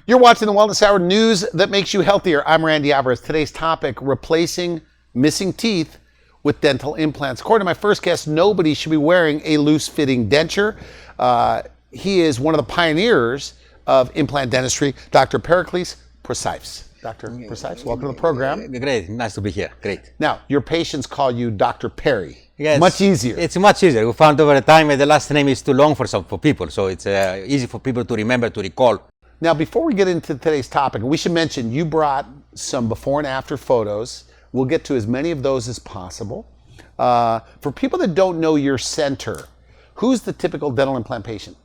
You're watching the Wellness Hour, news that makes you healthier. I'm Randy Alvarez. Today's topic, replacing missing teeth with dental implants. According to my first guest, nobody should be wearing a loose-fitting denture. He is one of the pioneers of implant dentistry, Dr. Periklis Proussaefs. Dr. Proussaefs, welcome to the program. Great, nice to be here, great. Now, your patients call you Dr. Perry. Yes, much easier. It's much easier. We found over time that the last name is too long for people, so it's easy for people to remember, to recall. Now, before we get into today's topic, we should mention you brought some before and after photos. We'll get to as many of those as possible. For people that don't know your center, who's the typical dental implant patient?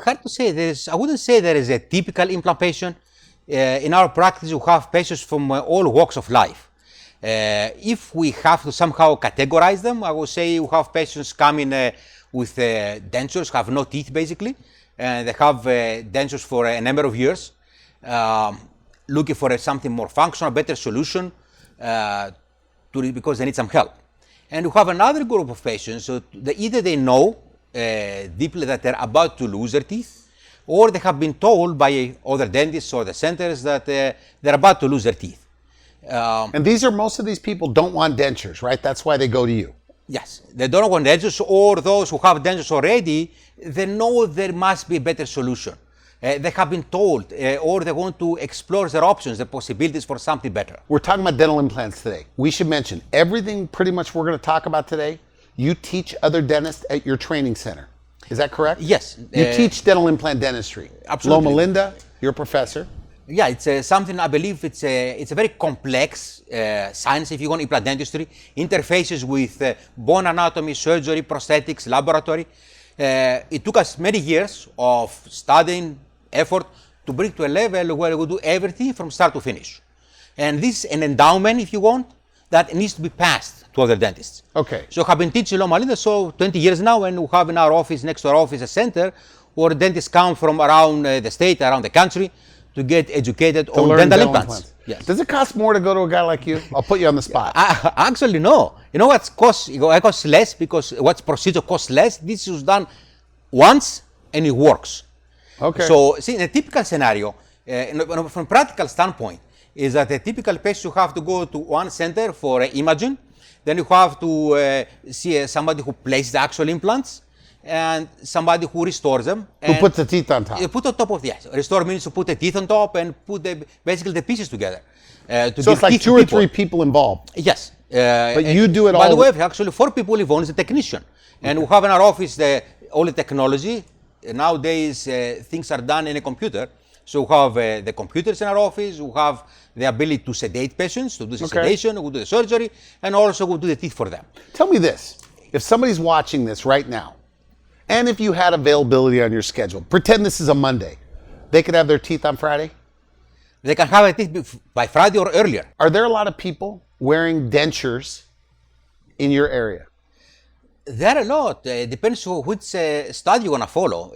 Hard to say. I wouldn't say there is a typical implant patient. In our practice, we have patients from all walks of life. If we have to somehow categorize them, I would say we have patients coming with dentures, have no teeth basically. And they have dentures for a number of years, looking for something more functional, better solution, because they need some help. And we have another group of patients, so either they know deeply that they're about to lose their teeth, or they have been told by other dentists or the centers that they're about to lose their teeth. And most of these people don't want dentures, right? That's why they go to you. Yes, they don't want dentures, or those who have dentures already, they know there must be a better solution. They have been told, or they want to explore their options, the possibilities for something better. We're talking about dental implants today. We should mention everything pretty much we're going to talk about today. You teach other dentists at your training center. Is that correct? Yes. You teach dental implant dentistry. Absolutely. Loma Linda, you're a professor. Yeah, it's something I believe it's a very complex science, if you want, implant dentistry, interfaces with bone anatomy, surgery, prosthetics, laboratory. It took us many years of studying, effort to bring to a level where we do everything from start to finish. And this is an endowment, if you want, that needs to be passed to other dentists. Okay. So I've been teaching Loma Linda 20 years now, and we have in our office, next to our office, a center where dentists come from around the state, around the country, to get educated on dental implants. Yes. Does it cost more to go to a guy like you? I'll put you on the spot. Actually, no. You know what costs? It costs less because what procedure costs less. This is done once and it works. Okay. So, see, in a typical scenario, from a practical standpoint, is that a typical patient you have to go to one center for imaging, then you have to see somebody who places the actual implants, and somebody who restores them. Who puts the teeth on top. Put on top of, yes. Restore means to put the teeth on top and put basically the pieces together. So it's like two or three people involved. Yes. But you do it all. By the way, actually 4 people involved is a technician. And we have in our office all the technology. Nowadays, things are done in a computer. So we have the computers in our office. We have the ability to sedate patients, to do the sedation, we do the surgery, and also we do the teeth for them. Tell me this. If somebody's watching this right now, and if you had availability on your schedule, pretend this is a Monday, they could have their teeth on Friday? They can have their teeth by Friday or earlier. Are there a lot of people wearing dentures in your area? There are a lot. It depends on which study you want to follow.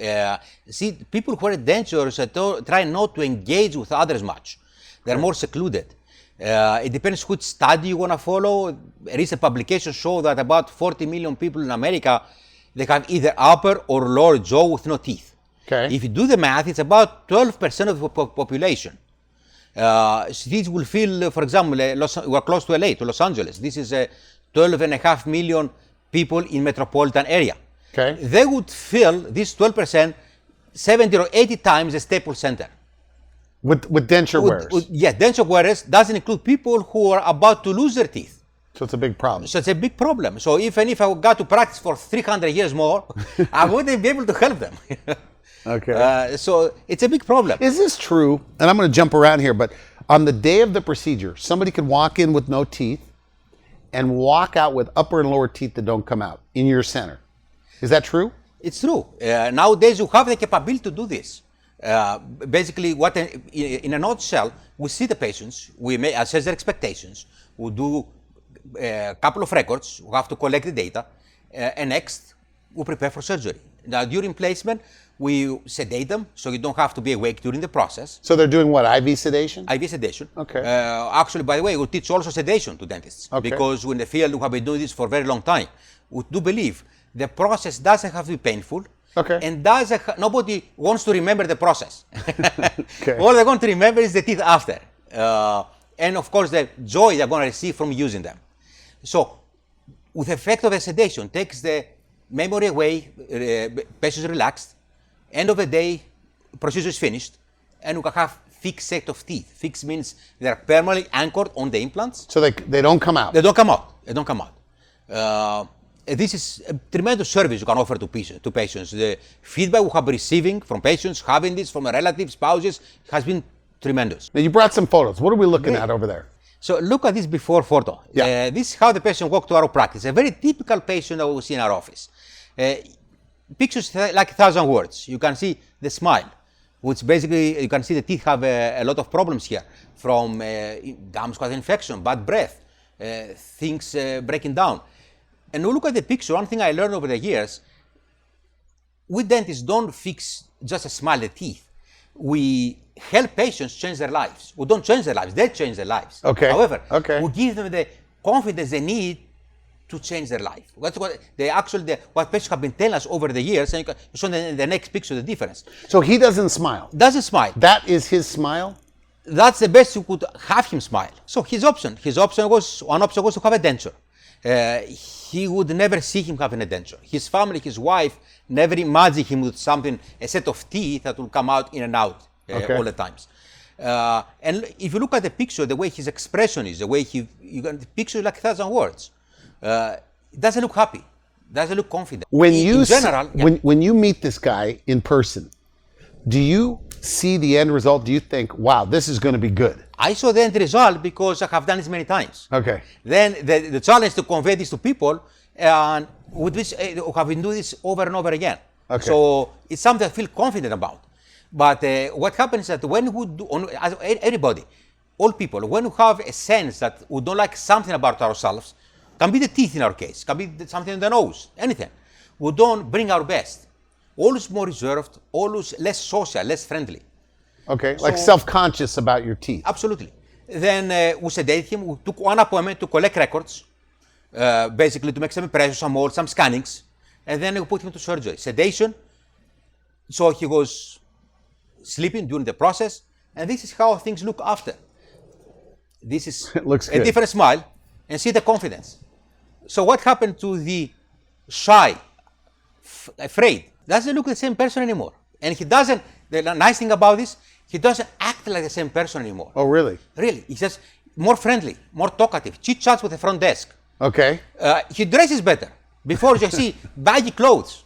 See, people who wear dentures try not to engage with others much. They're more secluded. It depends which study you want to follow. A recent publication showed that about 40 million people in America, they have either upper or lower jaw with no teeth. Okay. If you do the math, it's about 12% of the population. Cities will feel, for example, we're close to LA, to Los Angeles. This is 12.5 million people in metropolitan area. Okay. They would fill this 12% 70 or 80 times the Staples Center. With denture wearers? Yes, denture wearers doesn't include people who are about to lose their teeth. So it's a big problem. So it's a big problem. So if I got to practice for 300 years more, I wouldn't be able to help them. Okay. So it's a big problem. Is this true? And I'm going to jump around here, but on the day of the procedure, somebody could walk in with no teeth and walk out with upper and lower teeth that don't come out in your center. Is that true? It's true. Nowadays, you have the capability to do this. Basically, in a nutshell, we see the patients, we may assess their expectations, we do a couple of records, we have to collect the data, and next, we prepare for surgery. Now, during placement, we sedate them, so you don't have to be awake during the process. So they're doing what, IV sedation? IV sedation. Okay. Actually, by the way, we teach also sedation to dentists. Okay. Because in the field, we have been doing this for a very long time. We do believe the process doesn't have to be painful. Okay. And nobody wants to remember the process. Okay. All they're going to remember is the teeth after. And of course, the joy they're going to receive from using them. So, with the effect of the sedation, takes the memory away, patient is relaxed, end of the day, procedure is finished, and we can have fixed set of teeth. Fixed means they're permanently anchored on the implants. So they don't come out. They don't come out. They don't come out. This is a tremendous service you can offer to patients. The feedback we have been receiving from patients having this from relatives, spouses, has been tremendous. Now you brought some photos. What are we looking at over there? So look at this before photo. Yeah. This is how the patient walked to our practice. A very typical patient that we see in our office. Pictures like 1,000 words. You can see the smile, which basically you can see the teeth have a lot of problems here, from gums causing infection, bad breath, things breaking down. And we look at the picture. One thing I learned over the years, we dentists don't fix just a smile, the teeth. We help patients change their lives. We don't change their lives, they change their lives. Okay. However, Okay. we give them the confidence they need to change their life. That's what what patients have been telling us over the years, and you can show in the next picture the difference. So he doesn't smile. Doesn't smile. That is his smile? That's the best you could have him smile. So one option was to have a denture. He would never see him having a denture. His family, his wife, never imagined him with something, a set of teeth that will come out in and out all the times. And if you look at the picture, the way his expression is, the way the picture is like 1,000 words. It doesn't look happy, doesn't look confident. When you meet this guy in person, do you see the end result? Do you think, wow, this is going to be good? I saw the end result because I have done this many times. Okay. Then the challenge to convey this to people, and with which I have been doing this over and over again. Okay. So it's something I feel confident about. But what happens is that when we do, everybody, all people, when we have a sense that we don't like something about ourselves, can be the teeth in our case, can be something in the nose, anything. We don't bring our best. Always more reserved, always less social, less friendly. Okay, like self-conscious about your teeth. Absolutely. Then we sedated him. We took one appointment to collect records, basically to make some impressions, some molds, some scannings, and then we put him to surgery. Sedation. So he was sleeping during the process, and this is how things look after. This is It looks a good. different smile, and see the confidence. So what happened to the shy, afraid? Doesn't look the same person anymore. And he doesn't, the nice thing about this, he doesn't act like the same person anymore. Oh, really? Really, he's just more friendly, more talkative, chit-chats with the front desk. Okay. He dresses better. Before you see baggy clothes,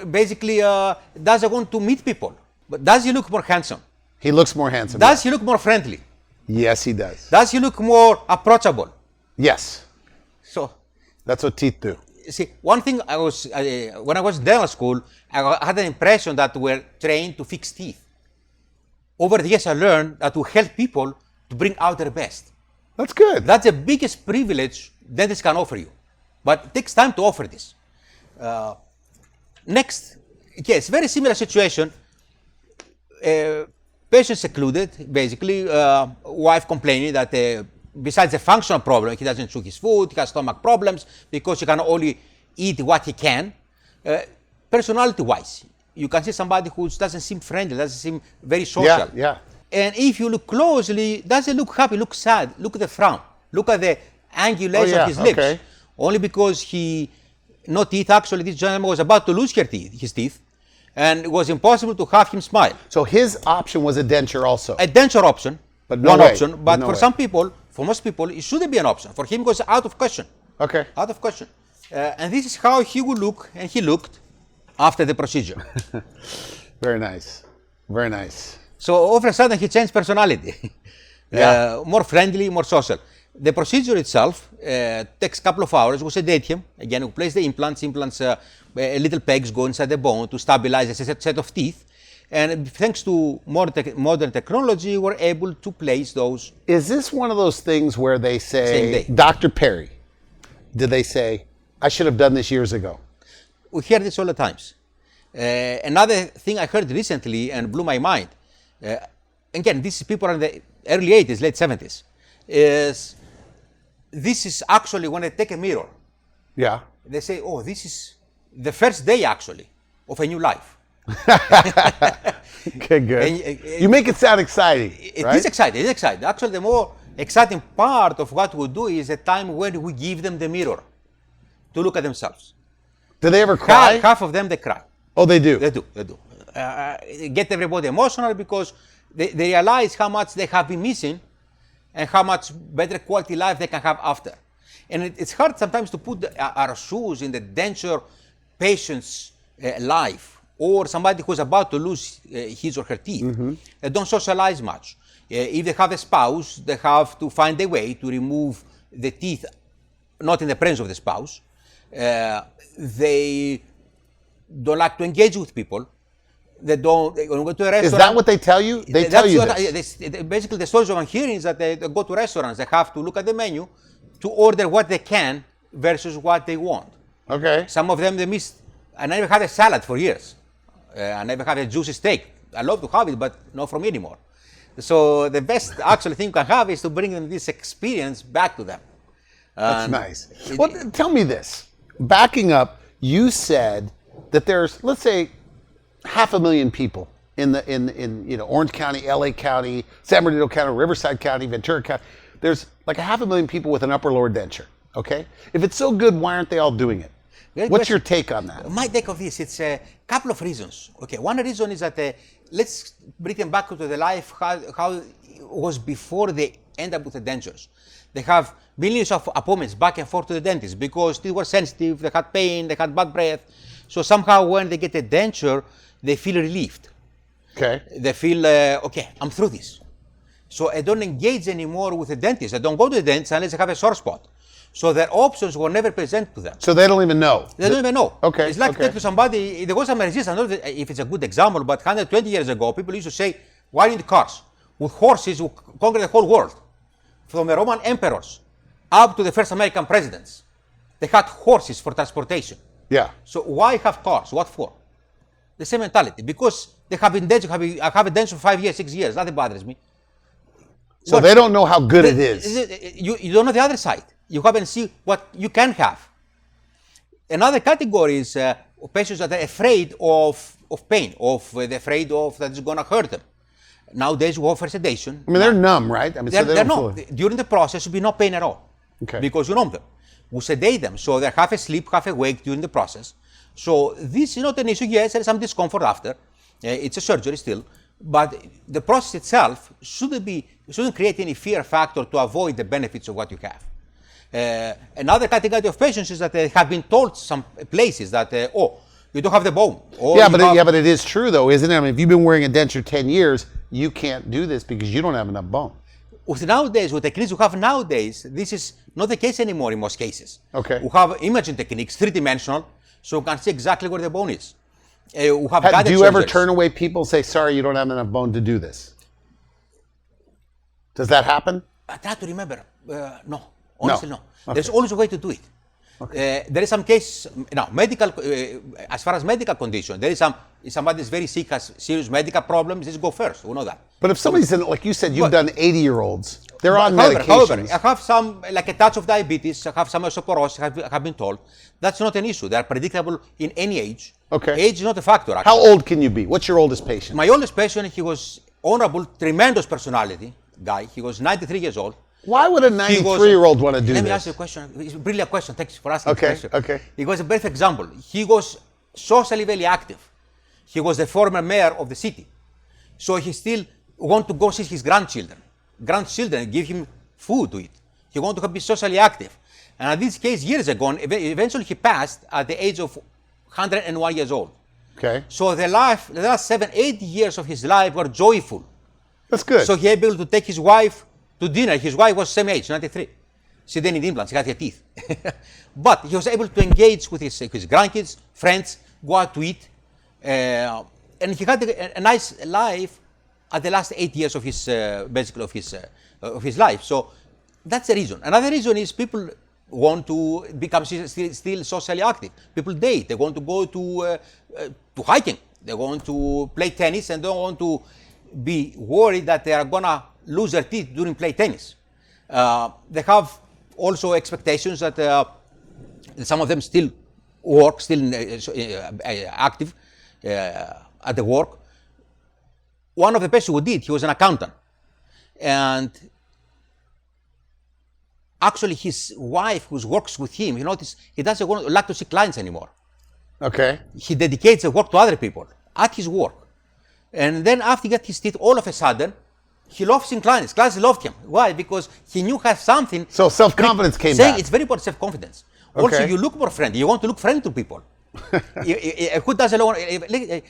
basically doesn't want to meet people. But does he look more handsome? He looks more handsome. Does he look more friendly? Yes, he does. Does he look more approachable? Yes. So, That's what teeth do. see, one thing when I was in dental school, I had an impression that we're trained to fix teeth. Over the years, I learned that we help people to bring out their best. That's good. That's the biggest privilege dentists can offer you. But it takes time to offer this. Next, yes, very similar situation. Patient secluded, basically, wife complaining that besides the functional problem, he doesn't chew his food, he has stomach problems because he can only eat what he can. Personality-wise, you can see somebody who doesn't seem friendly, doesn't seem very social. Yeah. And if you look closely, doesn't look happy, look sad, look at the frown, look at the angulation of his lips. Okay. Only because no teeth, actually, this gentleman was about to lose his teeth, and it was impossible to have him smile. So his option was a denture also. A denture option, But no one way. option, but No for way. some people, for most people, it shouldn't be an option. For him, it was out of question. Okay. Out of question. And this is how he would look, and he looked after the procedure. Very nice. Very nice. So all of a sudden, he changed personality. Yeah. More friendly, more social. The procedure itself takes a couple of hours. We sedate him. Again, we place the implants. Little pegs go inside the bone to stabilize a set of teeth. And thanks to modern technology, we're able to place those. Is this one of those things where they Same say, day. Dr. Perry, did they say, I should have done this years ago? We hear this all the times. Another thing I heard recently and blew my mind, again, these people are in the early 80s, late 70s, is this is actually when they take a mirror. Yeah. They say, oh, this is the first day actually of a new life. Okay, good. You make it sound exciting, It right? is exciting. It is exciting. Actually, the more exciting part of what we do is the time when we give them the mirror to look at themselves. Do they ever cry? Half of them, they cry. Oh, they do. They do. They do. Get everybody emotional because they realize how much they have been missing and how much better quality life they can have after. And it's hard sometimes to put our shoes in the denture patient's life, or somebody who's about to lose his or her teeth. They don't socialize much. If they have a spouse, they have to find a way to remove the teeth, not in the presence of the spouse. They don't like to engage with people. They don't. They go to a restaurant. Is that what they tell you? They tell you this. Basically, the stories I'm hearing is that they go to restaurants. They have to look at the menu to order what they can versus what they want. Okay. Some of them, they miss. I never had a salad for years. I never had a juicy steak. I love to have it, but not from me anymore. So the best actually thing you can have is to bring them this experience back to them. That's nice. Well, tell me this. Backing up, you said that there's, let's say, 500,000 people in Orange County, LA County, San Bernardino County, Riverside County, Ventura County. There's like 500,000 people with an upper lower denture. Okay. If it's so good, why aren't they all doing it? What's your take on that? My take of this, it's a couple of reasons. Okay, one reason is that let's bring them back to the life how it was before they end up with the dentures. They have millions of appointments back and forth to the dentist because they were sensitive, they had pain, they had bad breath. So somehow when they get a denture, they feel relieved. Okay. They feel, okay, I'm through this. So I don't engage anymore with the dentist. I don't go to the dentist unless I have a sore spot. So their options were never presented to them. So they don't even know? They don't even know. Okay. It's like okay. to somebody, there was some resistance. I don't know if it's a good example, but 120 years ago, people used to say, why in the cars? With horses who conquer the whole world. From the Roman emperors up to the first American presidents. They had horses for transportation. Yeah. So why have cars? What for? The same mentality. Because they have been denture, I have a denture for 5 years, 6 years. Nothing bothers me. So they don't know how good it is. You don't know the other side. You haven't seen what you can have. Another category is patients that are afraid of pain, they're afraid of that it's going to hurt them. Nowadays, we offer sedation. I mean, they're numb, right? I mean, they're numb. During the process, there will be no pain at all. Okay. Because you numb them. We sedate them, so they're half asleep, half awake during the process. So this is not an issue. Yes, there's some discomfort after. It's a surgery still. But the process itself shouldn't create any fear factor to avoid the benefits of what you have. Another category of patients is that they have been told some places that, you don't have the bone. But it is true though, isn't it? I mean, if you've been wearing a denture 10 years, you can't do this because you don't have enough bone. With the techniques we have nowadays, this is not the case anymore in most cases. Okay. We have imaging techniques, three-dimensional, so we can see exactly where the bone is. Do you ever turn away people and say, sorry, you don't have enough bone to do this? Does that happen? I try to remember. No. Honestly, no. Okay. There's always a way to do it. Okay. There is some case, medical, as far as medical condition, there is somebody is very sick, has serious medical problems, just go first. We know that. But if somebody's in, like you said, you've done 80-year-olds, they're on medications. However, I have some, like a touch of diabetes, I have some osteoporosis, I have been told. That's not an issue. They are predictable in any age. Okay. Age is not a factor, actually. How old can you be? What's your oldest patient? My oldest patient, he was honorable, tremendous personality guy. He was 93 years old. Why would a 93-year-old want to do this? Let me ask you a question. It's a brilliant question. Thanks for asking the question. Okay. He was a perfect example. He was socially very active. He was the former mayor of the city. So he still want to go see his grandchildren. Grandchildren give him food to eat. He want to be socially active. And in this case, years ago, eventually he passed at the age of 101 years old. Okay. So the last 7-8 years of his life were joyful. That's good. So he able to take his wife to dinner. His wife was same age, 93. She didn't need implants, she had her teeth. But he was able to engage with his grandkids, friends, go out to eat. And he had a nice life at the last 8 years of his, basically of his life. So that's the reason. Another reason is people want to become still socially active. People date, they want to go to hiking, they want to play tennis and don't want to be worried that they are gonna lose their teeth during play tennis. They have also expectations that some of them still work, still active. at the work. One of the patients who did, he was an accountant. And actually his wife who works with him, he noticed he doesn't like to see clients anymore. Okay. He dedicates the work to other people at his work. And then after he got his teeth, all of a sudden, he loves seeing clients. Clients loved him. Why? Because he knew has something. So self-confidence came saying back. It's very important self-confidence. Okay. Also, you look more friendly. You want to look friendly to people. Who doesn't want?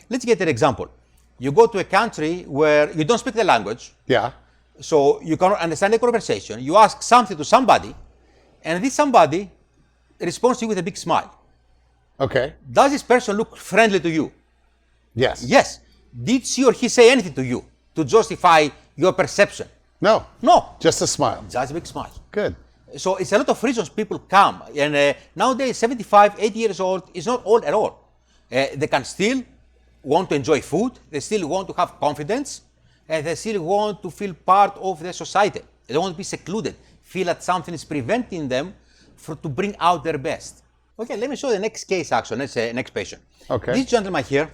Let's get an example. You go to a country where you don't speak the language. Yeah. So you cannot understand the conversation. You ask something to somebody, and this somebody responds to you with a big smile. Okay. Does this person look friendly to you? Yes. Yes. Did she or he say anything to you to justify your perception? No. No. Just a smile. Just a big smile. Good. So it's a lot of reasons people come. And nowadays, 75, 80 years old is not old at all. They can still want to enjoy food. They still want to have confidence. And they still want to feel part of the society. They don't want to be secluded. Feel that something is preventing them to bring out their best. Okay, let me show the next case actually. Next patient. Okay. This gentleman here,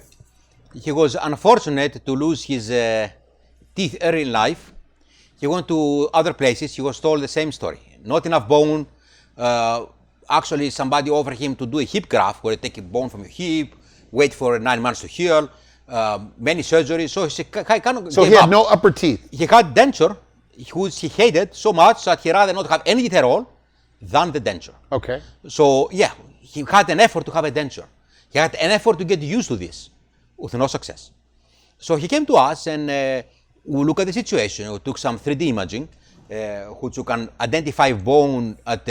he was unfortunate to lose his teeth early in life. He went to other places. He was told the same story. Not enough bone. Actually, somebody offered him to do a hip graft where you take a bone from your hip, wait for 9 months to heal, many surgeries. So he had no upper teeth. He had denture, which he hated so much that he rather not have any teeth at all than the denture. Okay. So yeah, he had an effort to have a denture. He had an effort to get used to this with no success. So he came to us and we look at the situation. We took some 3D imaging, which you can identify bone at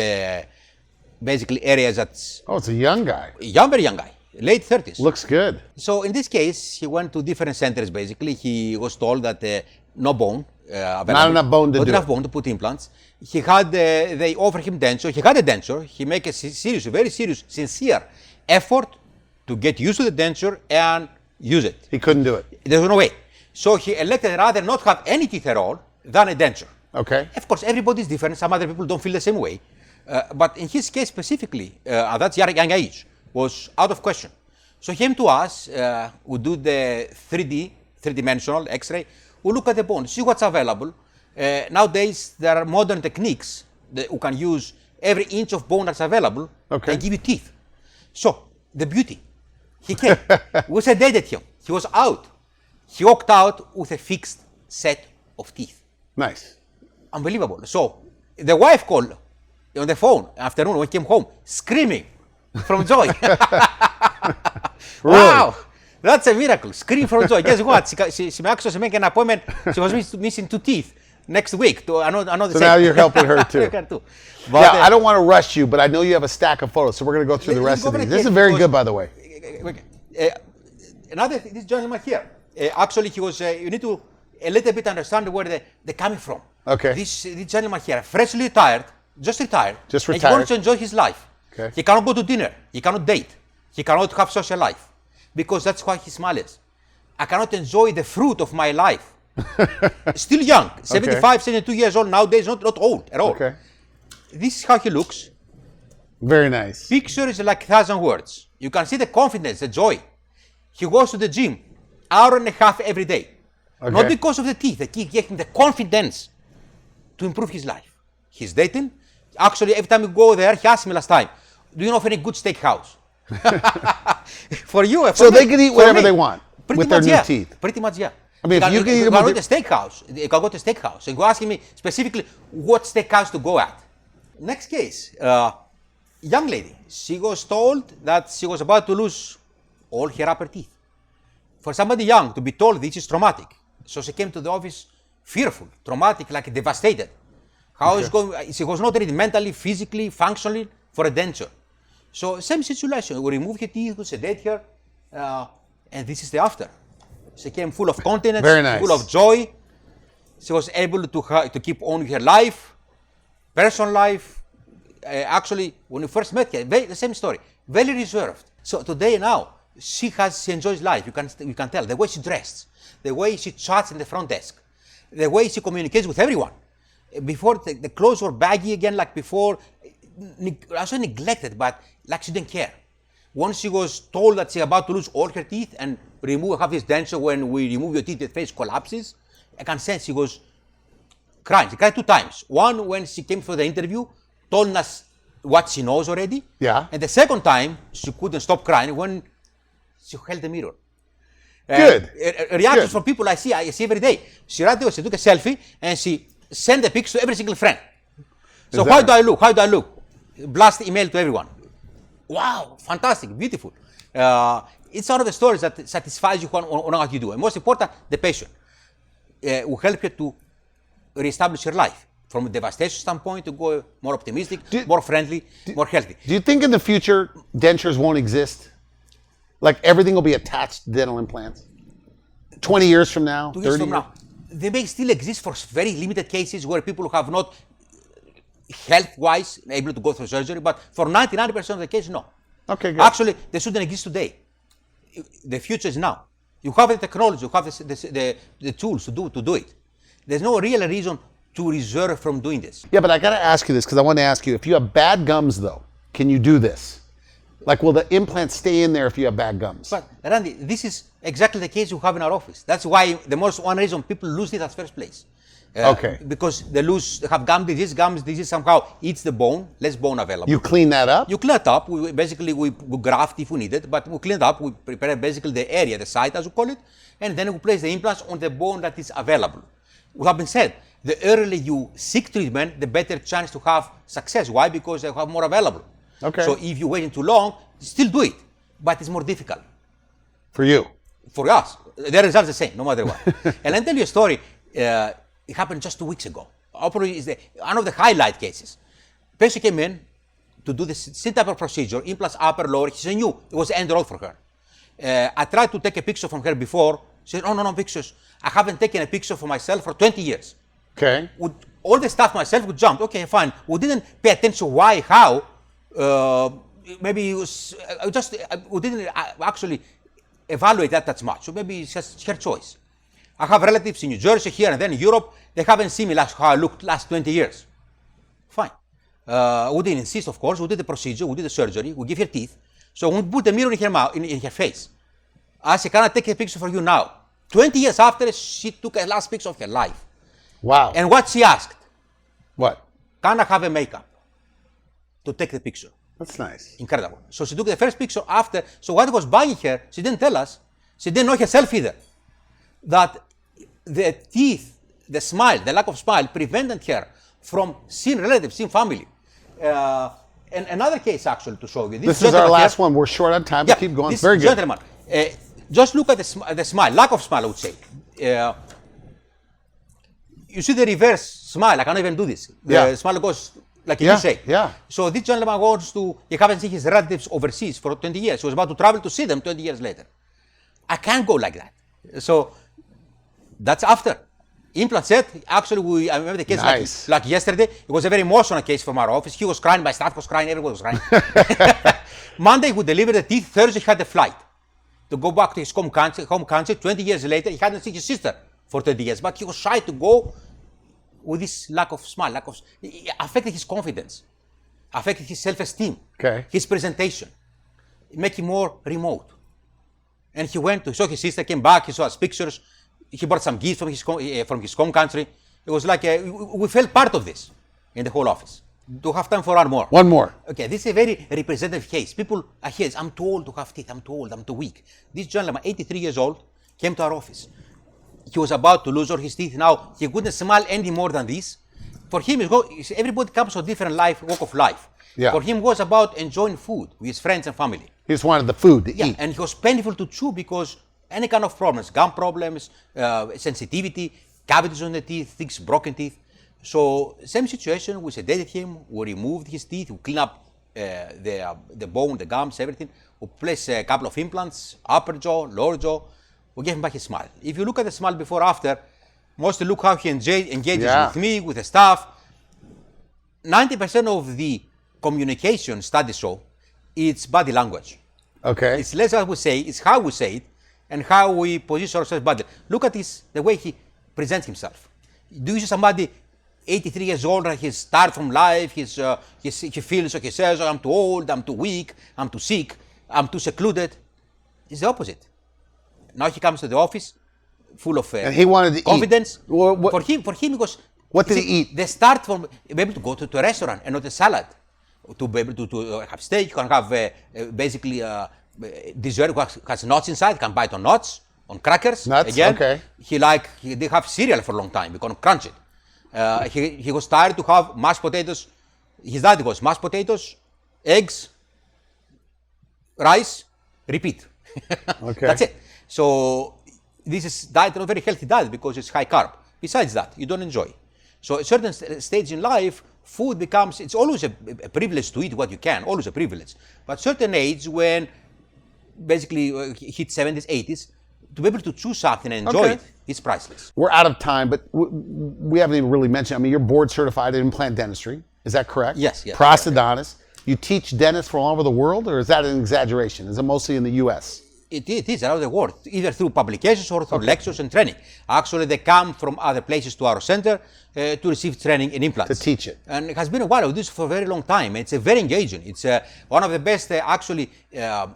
basically areas that's... Oh, it's a young guy. Very young guy, late 30s. Looks good. So in this case, he went to different centers basically. He was told that no bone available. Not enough bone to Not do enough it. bone to put implants. He had, they offered him denture. He had a denture. He made a serious, very serious, sincere effort to get used to the denture and use it. He couldn't do it. There was no way. So he elected rather not have any teeth at all than a denture. Okay. Of course, everybody's different. Some other people don't feel the same way. But in his case specifically, at that young age, was out of question. So he came to us, we do the 3D, three-dimensional X-ray. We look at the bone, see what's available. Nowadays, there are modern techniques that we can use every inch of bone that's available and give you teeth. So, the beauty. He came. We sedated him. He was out. He walked out with a fixed set of teeth. Nice. Unbelievable. So, the wife called on the phone afternoon when he came home, screaming from joy. Wow, that's a miracle. Scream from joy. Guess what? She actually made an appointment. She was missing 2 teeth next week. So now you're helping her too. But, yeah, I don't want to rush you, but I know you have a stack of photos, so we're going to go through the rest of these. This is very good, by the way. This gentleman here, actually, he was. You need to a little bit understand where they're coming from. Okay. This gentleman here, freshly retired, just retired. Just and retired. he wants to enjoy his life. Okay. He cannot go to dinner. He cannot date. He cannot have social life. Because that's why his smile is. I cannot enjoy the fruit of my life. Still young, 75, 72 years old nowadays, not old at all. Okay. This is how he looks. Very nice. Picture is like 1,000 words. You can see the confidence, the joy. He goes to the gym, hour and a half every day. Okay. Not because of the teeth. The teeth gave him the confidence to improve his life. He's dating. Actually, every time we go there, he asked me last time, do you know of any good steakhouse? For you, so they can eat whatever they want with their new teeth. Pretty much, yeah. I mean, if you can eat you them can go with to a steakhouse. You can go to a steakhouse. And you're asking me specifically what steakhouse to go at. Next case, young lady. She was told that she was about to lose all her upper teeth. For somebody young to be told this is traumatic. So she came to the office fearful, traumatic, like devastated. How is going? She was not ready mentally, physically, functionally for a denture. So same situation. We remove her teeth, we sedate her, and this is the after. She came full of confidence, Very nice. full of joy. She was able to keep on her life, personal life. Actually, when we first met her, the same story, very reserved. So today now, she enjoys life. You can tell the way she dressed, the way she chats in the front desk, the way she communicates with everyone. Before the clothes were baggy again, like before. Also neglected, but like she didn't care. Once she was told that she's about to lose all her teeth and have this denture, when we remove your teeth, the face collapses, I can sense she was crying. She cried 2 times. One, when she came for the interview, told us what she knows already. Yeah. And the second time, she couldn't stop crying when she held the mirror. Good. Reactions Good. from people I see every day. She took a selfie and she sent the picture to every single friend. So how do I look? How do I look? Blast email to everyone. Wow, fantastic, beautiful. It's one of the stories that satisfies you on what you do. And most important, the patient will help you to reestablish your life from a devastation standpoint to go more optimistic, more friendly, more healthy. Do you think in the future dentures won't exist? Like everything will be attached to dental implants? 20 years from now? 2 30 years from now. They may still exist for very limited cases where people have not health-wise able to go through surgery, but for 99% of the cases, no. Okay, good. Actually, they shouldn't exist today. The future is now. You have the technology, you have the tools to do it. There's no real reason to reserve from doing this. Yeah, but I got to ask you this because I want to ask you, if you have bad gums though, can you do this? Like, will the implant stay in there if you have bad gums? But Randy, this is exactly the case you have in our office. That's why one reason people lose it at first place. Okay. Because they have gum disease. Gum disease somehow eats the bone, less bone available. You clean that up? You clean it up. We graft if we need it, but we clean it up. We prepare basically the area, the site as we call it, and then we place the implants on the bone that is available. What have been said, the earlier you seek treatment, the better chance to have success. Why? Because they have more available. Okay. So if you wait too long, still do it, but it's more difficult. For you? For us, the results are the same, no matter what. And I'll tell you a story. It happened just 2 weeks ago. Probably is one of the highlight cases. Patient came in to do the same type of procedure, implants upper, lower. She knew it was the end road for her. I tried to take a picture from her before. She said, oh, no, pictures. I haven't taken a picture for myself for 20 years. Okay. With all the stuff myself would jump. Okay, fine. We didn't pay attention why, how. Maybe it was, we didn't actually evaluate that much. So maybe it's just her choice. I have relatives in New Jersey, here and then in Europe. They haven't seen me how I looked last 20 years. Fine. We didn't insist, of course. We did the procedure, we did the surgery, we give her teeth. So we put the mirror in her mouth, in her face. I said, can I take a picture for you now? 20 years after, she took a last picture of her life. Wow. And what she asked? What? Can I have a makeup to take the picture? That's nice. Incredible. So she took the first picture after. So what was bugging her, she didn't tell us. She didn't know herself either. That the teeth, the smile, the lack of smile prevented her from seeing relatives, seeing family. And another case actually to show you. This is our last one. We're short on time, but keep going. This Very good. Gentleman, just look at the smile, lack of smile, I would say. You see the reverse smile. I cannot even do this. The smile goes like you say. Yeah. So this gentleman wants to, he haven't seen his relatives overseas for 20 years. He was about to travel to see them 20 years later. I can't go like that. So that's after. Implant set, actually, I remember the case like yesterday. It was a very emotional case from our office. He was crying, my staff was crying, everyone was crying. Monday, we delivered the teeth. Thursday, he had the flight to go back to his home country. 20 years later, he hadn't seen his sister for 20 years, but he was shy to go with this lack of smile. It affected his confidence, affected his self-esteem, his presentation. It made him more remote. And he saw his sister, came back, he saw his pictures. He brought some gifts from his home country. It was like we felt part of this in the whole office. Do have time for one more? One more. Okay, this is a very representative case. People are here. I'm too old to have teeth. I'm too old. I'm too weak. This gentleman, 83 years old, came to our office. He was about to lose all his teeth. Now he couldn't smile any more than this. For him, everybody comes to a different walk of life. Yeah. For him, it was about enjoying food with his friends and family. He just wanted the food to eat. And it was painful to chew because any kind of problems, gum problems, sensitivity, cavities on the teeth, things, broken teeth. So same situation, we sedated him, we removed his teeth, we clean up the bone, the gums, everything. We placed a couple of implants, upper jaw, lower jaw. We gave him back his smile. If you look at the smile before, after, mostly look how he engages with me, with the staff. 90% of the communication studies show it's body language. Okay. It's less what we say, it's how we say it, and how we position ourselves body. Look at the way he presents himself. Do you see somebody 83 years old and he's tired from life, he feels, so he says, oh, I'm too old, I'm too weak, I'm too sick. I'm too secluded. It's the opposite. Now he comes to the office full of And he wanted to confidence. eat. What, For him, because what did he eat? they start from be able to go to a restaurant and not a salad. To be able to have steak, you can have basically dessert which has nuts inside. You can buy it on nuts, on crackers. Nuts, again. okay. They have cereal for a long time. You can crunch it. He was tired to have mashed potatoes. His diet was mashed potatoes, eggs, rice, repeat. Okay. That's it. So this is diet, not very healthy diet because it's high carb. Besides that, you don't enjoy. So at certain stage in life, food becomes, it's always a privilege to eat what you can, always a privilege. But certain age when basically hit 70s, 80s, to be able to choose something and enjoy it, it's priceless. We're out of time, but we haven't even really mentioned, I mean, you're board certified in implant dentistry. Is that correct? Yes. Prosthodontist. You teach dentists from all over the world, or is that an exaggeration? Is it mostly in the U.S.? It is around the world, either through publications or through lectures and training. Actually, they come from other places to our center to receive training in implants. To teach it. And it has been a while. We do this for a very long time. It's very engaging. It's one of the best,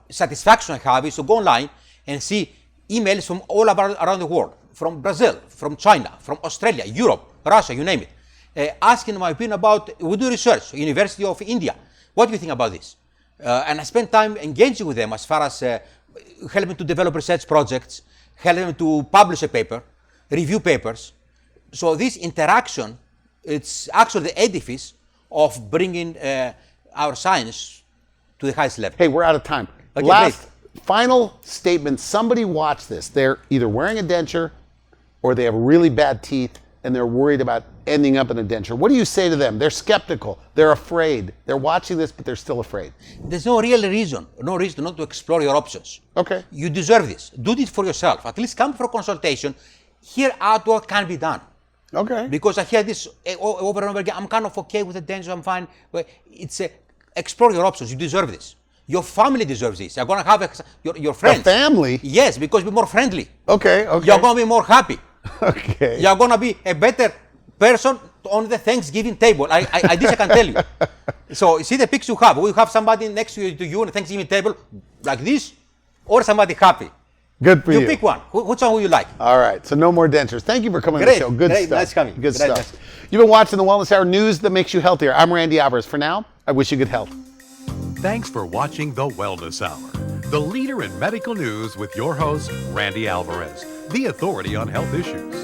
satisfaction I have is to go online and see emails from all around the world, from Brazil, from China, from Australia, Europe, Russia, you name it, asking my opinion about, we do research, University of India. What do you think about this? And I spend time engaging with them as far as helping to develop research projects, helping them to publish a paper, review papers. So this interaction, it's actually the edifice of bringing our science to the highest level. Hey, we're out of time. Okay, Final statement. Somebody watch this. They're either wearing a denture or they have really bad teeth and they're worried about ending up in a denture. What do you say to them? They're skeptical. They're afraid. They're watching this, but they're still afraid. There's no real reason not to explore your options. Okay. You deserve this. Do this for yourself. At least come for a consultation. Hear out what can be done. Okay. Because I hear this over and over again. I'm kind of okay with the denture. I'm fine. But it's explore your options. You deserve this. Your family deserves this. You're going to have your friends. The family? Yes, because be more friendly. Okay. You're going to be more happy. Okay. You're going to be a better person on the Thanksgiving table. This I can tell you. So see the picture you have. Will you have somebody next to you on the Thanksgiving table like this, or somebody happy? Good for you. You pick one. Which one will you like? All right. So no more dentures. Thank you for coming on the show. Good stuff. Nice coming. Good Great, stuff. You've been watching the Wellness Hour, news that makes you healthier. I'm Randy Alvarez. For now, I wish you good health. Thanks for watching the Wellness Hour, the leader in medical news with your host, Randy Alvarez, the authority on health issues.